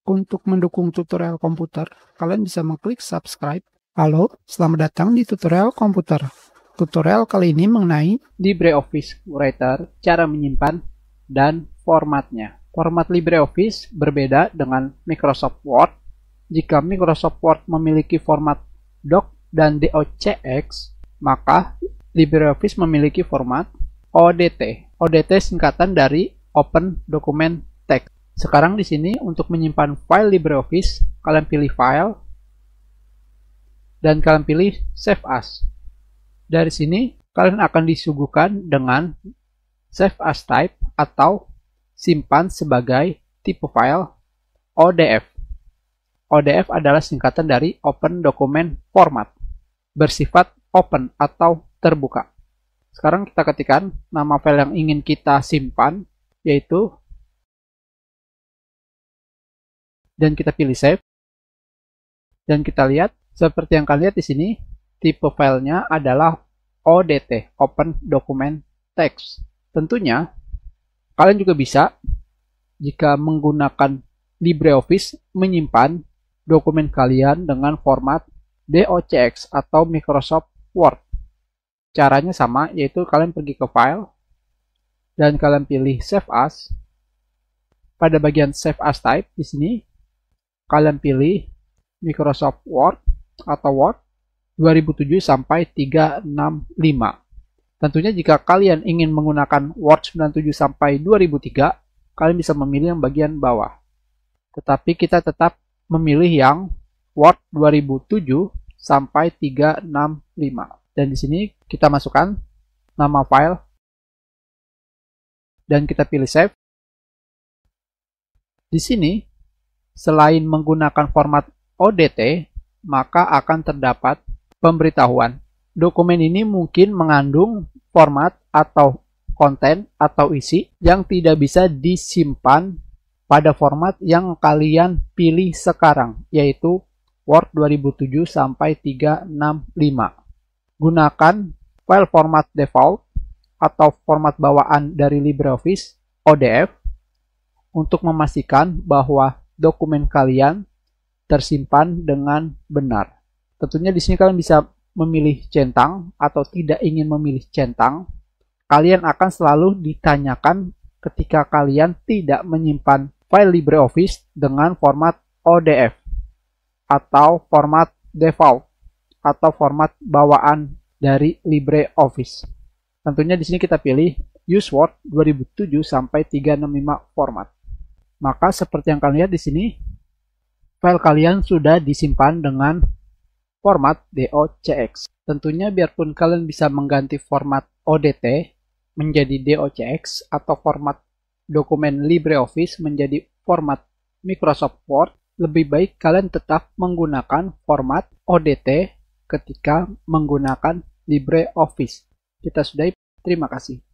Untuk mendukung tutorial komputer, kalian bisa mengklik subscribe. Halo, selamat datang di tutorial komputer. Tutorial kali ini mengenai LibreOffice Writer, cara menyimpan dan formatnya. Format LibreOffice berbeda dengan Microsoft Word. Jika Microsoft Word memiliki format doc dan docx, maka LibreOffice memiliki format ODT. ODT singkatan dari Open Document Text. Sekarang di sini untuk menyimpan file LibreOffice, kalian pilih File dan kalian pilih Save As. Dari sini kalian akan disuguhkan dengan Save As Type atau simpan sebagai tipe file ODF. ODF adalah singkatan dari Open Document Format, bersifat open atau terbuka. Sekarang kita ketikkan nama file yang ingin kita simpan, yaitu, dan kita pilih save. Dan kita lihat, seperti yang kalian lihat di sini, tipe filenya adalah ODT, Open Document Text. Tentunya, kalian juga bisa, jika menggunakan LibreOffice, menyimpan dokumen kalian dengan format docx atau Microsoft Word. Caranya sama, yaitu kalian pergi ke File, dan kalian pilih Save As. Pada bagian Save As Type, di sini, kalian pilih Microsoft Word atau Word 2007 sampai 365. Tentunya jika kalian ingin menggunakan Word 97 sampai 2003, kalian bisa memilih yang bagian bawah. Tetapi kita tetap memilih yang Word 2007 sampai 365. Dan di sini kita masukkan nama file dan kita pilih save. Di sini selain menggunakan format ODT, maka akan terdapat pemberitahuan. Dokumen ini mungkin mengandung format atau konten atau isi yang tidak bisa disimpan pada format yang kalian pilih sekarang, yaitu Word 2007 sampai 365. Gunakan file format default atau format bawaan dari LibreOffice, ODF, untuk memastikan bahwa dokumen kalian tersimpan dengan benar. Tentunya di sini kalian bisa memilih centang atau tidak ingin memilih centang. Kalian akan selalu ditanyakan ketika kalian tidak menyimpan file LibreOffice dengan format ODF atau format default atau format bawaan dari LibreOffice. Tentunya di sini kita pilih Use Word 2007 sampai 365 format. Maka seperti yang kalian lihat di sini, file kalian sudah disimpan dengan format docx. Tentunya biarpun kalian bisa mengganti format ODT menjadi docx atau format dokumen LibreOffice menjadi format Microsoft Word, lebih baik kalian tetap menggunakan format ODT ketika menggunakan LibreOffice. Kita sudahi, terima kasih.